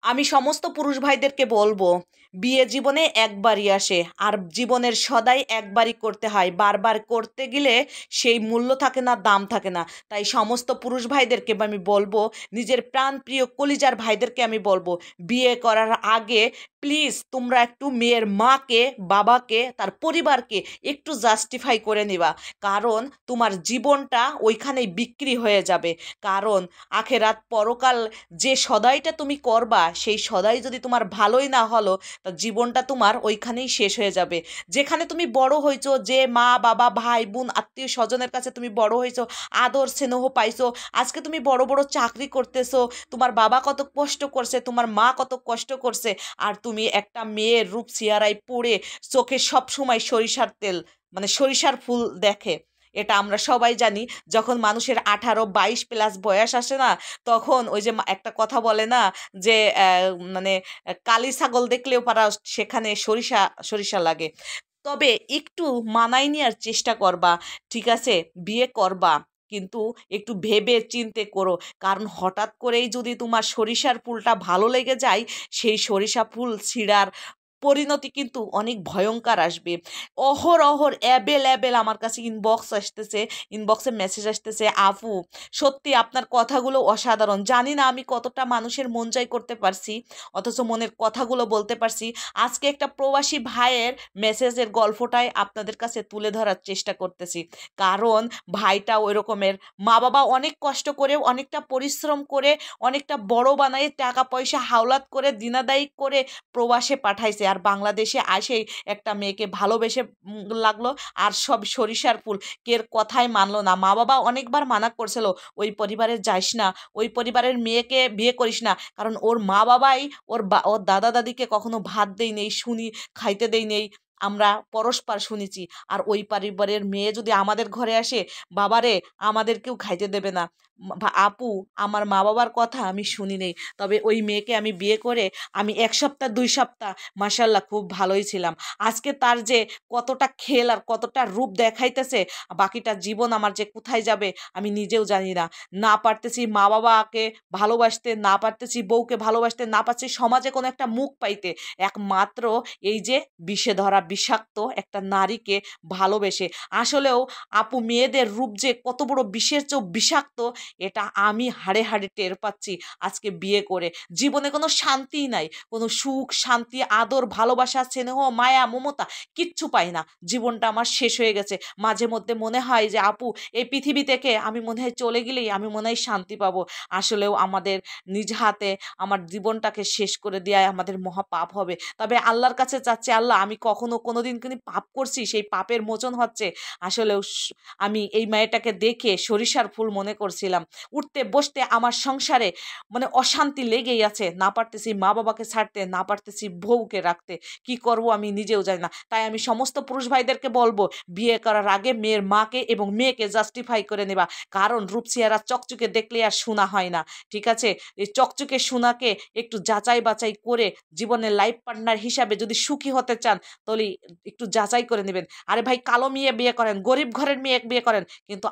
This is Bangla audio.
আমি সমস্ত পুরুষ ভাইদেরকে বলবো, বিয়ে জীবনে একবারই আসে আর জীবনের সদাই একবারই করতে হয়। বারবার করতে গেলে সেই মূল্য থাকে না, দাম থাকে না। তাই সমস্ত পুরুষ ভাইদেরকে আমি বলবো, নিজের প্রাণ প্রিয় কলিজার ভাইদেরকে আমি বলবো, বিয়ে করার আগে প্লিজ তোমরা একটু মেয়ের মাকে, বাবাকে, তার পরিবারকে একটু জাস্টিফাই করে নিবা। কারণ তোমার জীবনটা ওইখানেই বিক্রি হয়ে যাবে। কারণ আখেরাত পরকাল যে সদাইটা তুমি করবা, সেই সদাই যদি তোমার ভালোই না হলো, তা জীবনটা তোমার ওইখানেই শেষ হয়ে যাবে। যেখানে তুমি বড় হয়েছো, যে মা বাবা ভাই বোন আত্মীয় স্বজনের কাছে তুমি বড় হয়েছো, আদর স্নেহ পাইছো, আজকে তুমি বড় বড় চাকরি করতেছো, তোমার বাবা কত কষ্ট করছে, তোমার মা কত কষ্ট করছে, আর তুমি একটা মেয়ের রূপ চেহারায় পড়ে চোখে সব সময় সরিষার তেল, মানে সরিষার ফুল দেখে। এটা আমরা সবাই জানি। যখন মানুষের 18-22 প্লাস বয়স আসে না, তখন ওই যে একটা কথা বলে না, যে মানে কালি ছাগল দেখলেও পারা সেখানে সরিষা সরিষা লাগে। তবে একটু মানায় নেওয়ার চেষ্টা করবা, ঠিক আছে? বিয়ে করবা, কিন্তু একটু ভেবে চিন্তে করো। কারণ হঠাৎ করেই যদি তোমার সরিষার ফুলটা ভালো লেগে যায়, সেই সরিষা ফুল ছিঁড়ার পরিণতি কিন্তু অনেক ভয়ঙ্কর আসবে। অহরহ অ্যাবেল আমার কাছে ইনবক্স আসতেছে, ইনবক্সে মেসেজ আসতেছে, আপু সত্যি আপনার কথাগুলো অসাধারণ। জানি না আমি কতটা মানুষের মন জয় করতে পারছি, অথচ মনের কথাগুলো বলতে পারছি। আজকে একটা প্রবাসী ভাইয়ের মেসেজের গল্পটাই আপনাদের কাছে তুলে ধরার চেষ্টা করতেছি। কারণ ভাইটা ওই রকমের, মা বাবা অনেক কষ্ট করে, অনেকটা পরিশ্রম করে, অনেকটা বড় বানায়, টাকা পয়সা হাওলাত করে, দিনাদায়ী করে প্রবাসে পাঠাইছে, আর বাংলাদেশে আসেই একটা মেয়েকে ভালোবেসে লাগলো, আর সব সরিষার ফুল। কের কথাই মানলো না। মা বাবা অনেকবার মানা করছিল, ওই পরিবারে যাইস না, ওই পরিবারের মেয়েকে বিয়ে করিস না। কারণ ওর মা বাবাই ওর দাদা দাদিকে কখনো ভাত দেই নেই, শুনি খাইতে দেই নেই, আমরা পরস্পর শুনেছি। আর ওই পরিবারের মেয়ে যদি আমাদের ঘরে আসে, বাবারে আমাদেরকেও খাইতে দেবে না। আপু, আমার মা বাবার কথা আমি শুনি নেই, তবে ওই মেয়েকে আমি বিয়ে করে আমি 1 সপ্তাহ 2 সপ্তাহ মাসাল্লাহ খুব ভালোই ছিলাম। আজকে তার যে কতটা খেল আর কতটা রূপ দেখাইতেছে, বাকিটা জীবন আমার যে কোথায় যাবে আমি নিজেও জানি না। না পারতেছি মা বাবাকে ভালোবাসতে, না পারতেছি বউকে ভালোবাসতে, না পারছি সমাজে কোনো একটা মুখ পাইতে, একমাত্র এই যে বিষে ধরা বিষাক্ত একটা নারীকে ভালোবেসে। আসলেও আপু, মেয়েদের রূপ যে কত বড় বিষের চেয়েও বিষাক্ত, এটা আমি হাড়ে হাড়ে টের পাচ্ছি আজকে বিয়ে করে। জীবনে কোনো শান্তিই নাই, কোনো সুখ শান্তি আদর ভালোবাসা স্নেহ মায়া মমতা কিচ্ছু পাই না। জীবনটা আমার শেষ হয়ে গেছে। মাঝে মধ্যে মনে হয় যে আপু, এই পৃথিবী থেকে আমি মনে হয় চলে গেলেই আমি মনে হয় শান্তি পাবো। আসলেও আমাদের নিজ হাতে আমার জীবনটাকে শেষ করে দেওয়াই আমাদের মহা পাপ হবে। তবে আল্লাহর কাছে চাচ্ছি, আল্লাহ আমি কখনো কোনোদিন কিন্তু পাপ করছি, সেই পাপের মোচন হচ্ছে। আসলেও আমি এই মেয়েটাকে দেখে সরিষার ফুল মনে করছিলাম। উঠতে বসতে আমার সংসারে মানে অশান্তি লেগেই আছে। না পারতেছি মা বাবাকে ছাড়তে, না পারতেছি বউকে রাখতে। কি করব আমি নিজেও জানি না। তাই আমি সমস্ত পুরুষ ভাইদেরকে বলবো, বিয়ে করার আগে মেয়ের মাকে এবং মেয়েকে জাস্টিফাই করে নেবা। কারণ রূপসিয়ারা চকচকে দেখলে আর শোনা হয় না, ঠিক আছে? এই চকচকে সোনাকে একটু যাচাই বাছাই করে জীবনের লাইফ পার্টনার হিসাবে যদি সুখী হতে চান, তাহলে একটু যাচাই করে নেবেন। আরে ভাই, কালো মেয়ে বিয়ে করেন, গরিব ঘরের মেয়ে বিয়ে করেন, কিন্তু